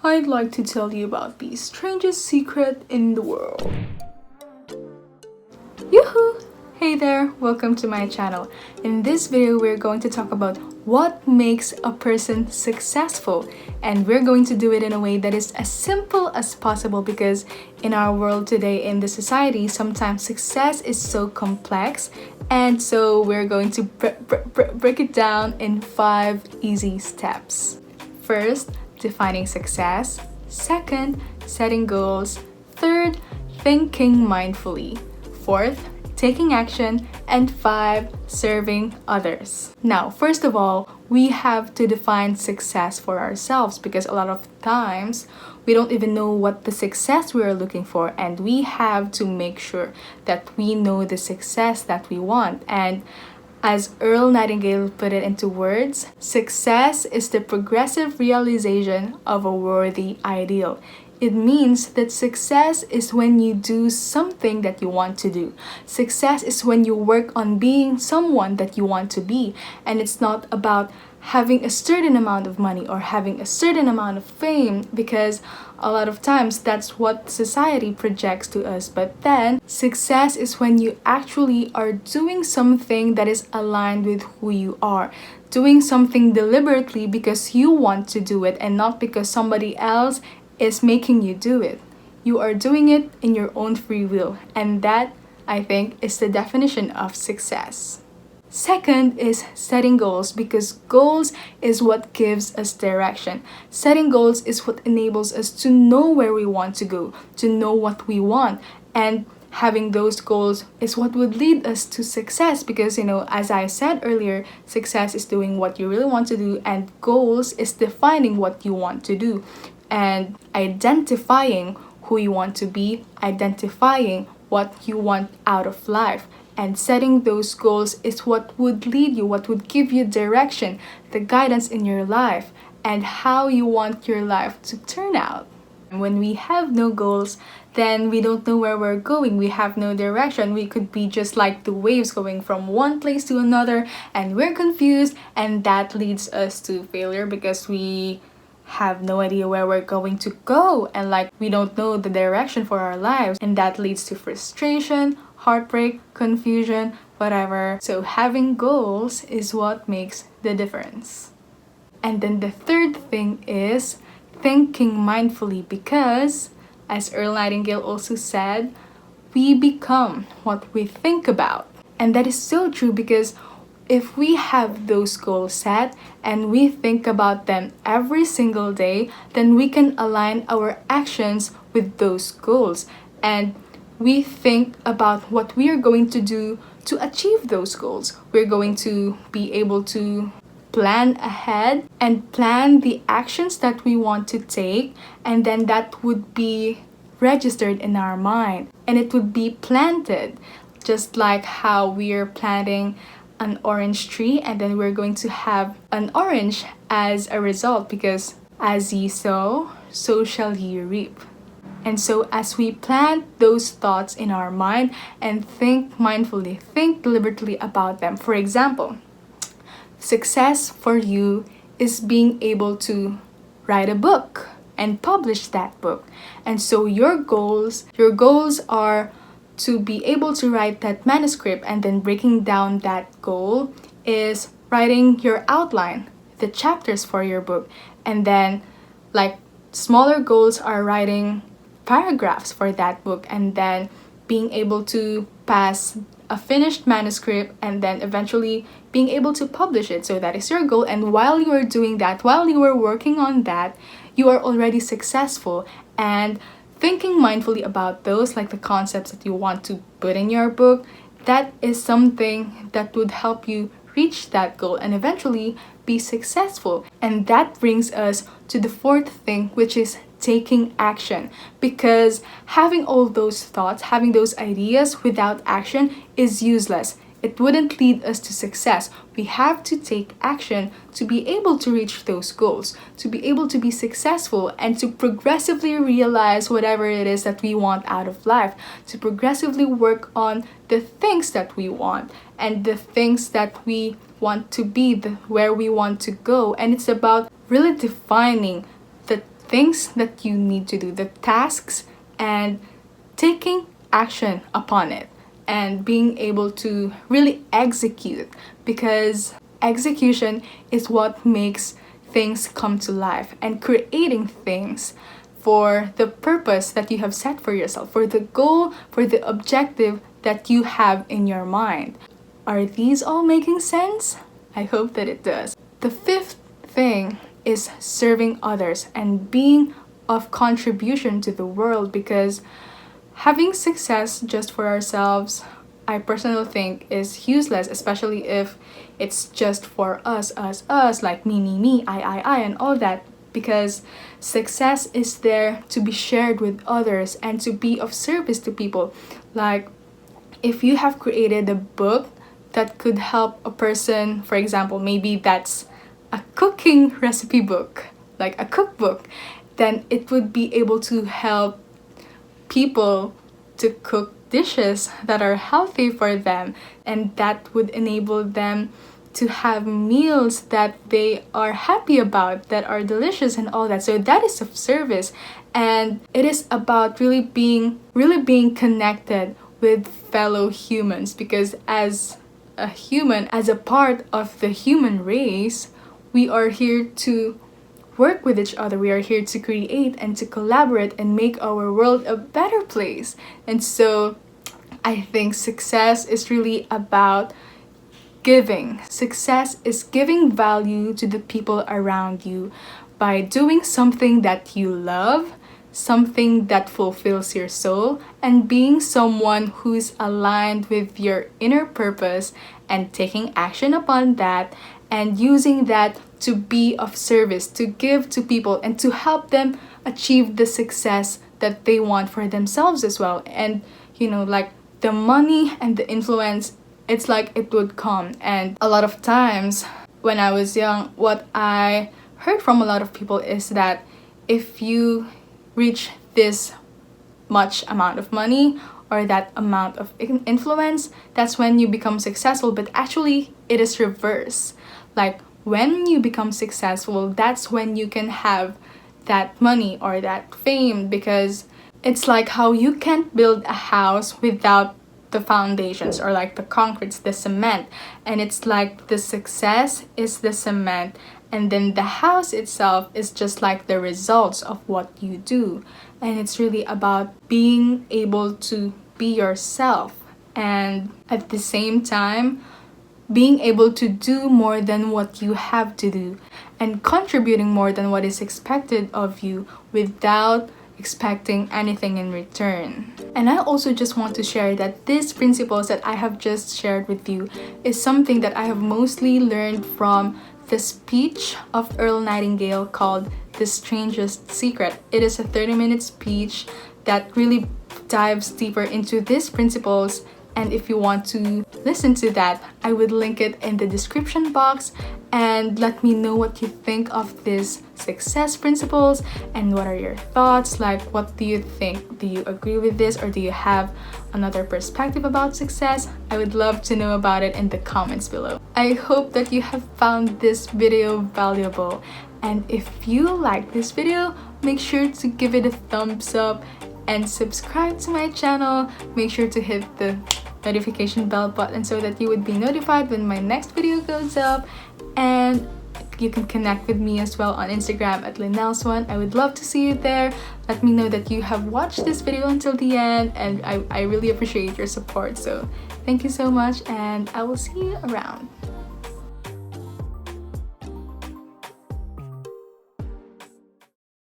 I'd like to tell you about the strangest secret in the world. Yoohoo! Hey there, welcome to my channel. In this video, we're going to talk about what makes a person successful, and we're going to do it in a way that is as simple as possible because in our world today, in the society, sometimes success is so complex, and so we're going to break it down in 5 easy steps. First, defining success. Second, setting goals. Third, thinking mindfully. Fourth, taking action. And 5, serving others. Now, first of all, we have to define success for ourselves because a lot of times we don't even know what the success we are looking for, and we have to make sure that we know the success that we want. And as Earl Nightingale put it into words, success is the progressive realization of a worthy ideal. It means that success is when you do something that you want to do. Success is when you work on being someone that you want to be. And it's not about having a certain amount of money or having a certain amount of fame, because a lot of times that's what society projects to us. But then success is when you actually are doing something that is aligned with who you are, doing something deliberately because you want to do it and not because somebody else is making you do it. You are doing it in your own free will, and that, I think, is the definition of success. Second is setting goals, because goals is what gives us direction. Setting goals is what enables us to know where we want to go, to know what we want, and having those goals is what would lead us to success because, as I said earlier, success is doing what you really want to do, and goals is defining what you want to do and identifying who you want to be, identifying what you want out of life. And setting those goals is what would lead you, what would give you direction, the guidance in your life, and how you want your life to turn out. When we have no goals, then we don't know where we're going. We have no direction. We could be just like the waves going from one place to another, and we're confused, and that leads us to failure because we have no idea where we're going to go, and we don't know the direction for our lives, and that leads to frustration, heartbreak, confusion, whatever. So having goals is what makes the difference. And then the third thing is thinking mindfully, because as Earl Nightingale also said, we become what we think about. And that is so true because if we have those goals set and we think about them every single day, then we can align our actions with those goals. And we think about what we are going to do to achieve those goals. We're going to be able to plan ahead and plan the actions that we want to take, and then that would be registered in our mind and it would be planted, just like how we're planting an orange tree and then we're going to have an orange as a result, because as ye sow, so shall ye reap. And so as we plant those thoughts in our mind and think mindfully, think deliberately about them. For example, success for you is being able to write a book and publish that book. And so your goals are to be able to write that manuscript, and then breaking down that goal is writing your outline, the chapters for your book. And then smaller goals are writing paragraphs for that book, and then being able to pass a finished manuscript and then eventually being able to publish it. So that is your goal, and while you are doing that, while you are working on that, you are already successful. And thinking mindfully about those, like the concepts that you want to put in your book, that is something that would help you reach that goal and eventually be successful. And that brings us to the fourth thing, which is taking action, because having all those thoughts, having those ideas without action is useless. It wouldn't lead us to success. We have to take action to be able to reach those goals, to be able to be successful, and to progressively realize whatever it is that we want out of life, to progressively work on the things that we want and the things that we want to be, where we want to go. And it's about really defining the things that you need to do, the tasks, and taking action upon it and being able to really execute, because execution is what makes things come to life, and creating things for the purpose that you have set for yourself, for the goal, for the objective that you have in your mind. Are these all making sense? I hope that it does. The fifth thing is serving others and being of contribution to the world, because having success just for ourselves, I personally think, is useless, especially if it's just for us, like me, I, and all that. Because success is there to be shared with others and to be of service to people. Like, if you have created a book that could help a person, for example, maybe that's a cooking recipe book, like a cookbook, then it would be able to help people to cook dishes that are healthy for them, and that would enable them to have meals that they are happy about, that are delicious and all that. So that is of service, and it is about really being connected with fellow humans, because as a human, as a part of the human race, we are here to work with each other. We are here to create and to collaborate and make our world a better place. And so I think success is really about giving. Success is giving value to the people around you by doing something that you love, something that fulfills your soul, and being someone who's aligned with your inner purpose and taking action upon that and using that to be of service, to give to people and to help them achieve the success that they want for themselves as well. And like the money and the influence, it's like it would come. And a lot of times when I was young, what I heard from a lot of people is that if you reach this much amount of money or that amount of influence, that's when you become successful. But actually, it is reverse. Like, when you become successful, that's when you can have that money or that fame, because it's like how you can't build a house without the foundations, or like the concrete, the cement. And it's like the success is the cement, and then the house itself is just like the results of what you do. And it's really about being able to be yourself, and at the same time being able to do more than what you have to do, and contributing more than what is expected of you without expecting anything in return. And I also just want to share that these principles that I have just shared with you is something that I have mostly learned from the speech of Earl Nightingale called The Strangest Secret. It is a 30-minute speech that really dives deeper into these principles. And if you want to listen to that, I would link it in the description box, and let me know what you think of these success principles and what are your thoughts. Like, what do you think? Do you agree with this, or do you have another perspective about success? I would love to know about it in the comments below. I hope that you have found this video valuable, and if you like this video, make sure to give it a thumbs up and subscribe to my channel. Make sure to hit the notification bell button so that you would be notified when my next video goes up. And you can connect with me as well on Instagram at Lynelle Suan. I would love to see you there. Let me know that you have watched this video until the end, and I really appreciate your support. So thank you so much, and I will see you around.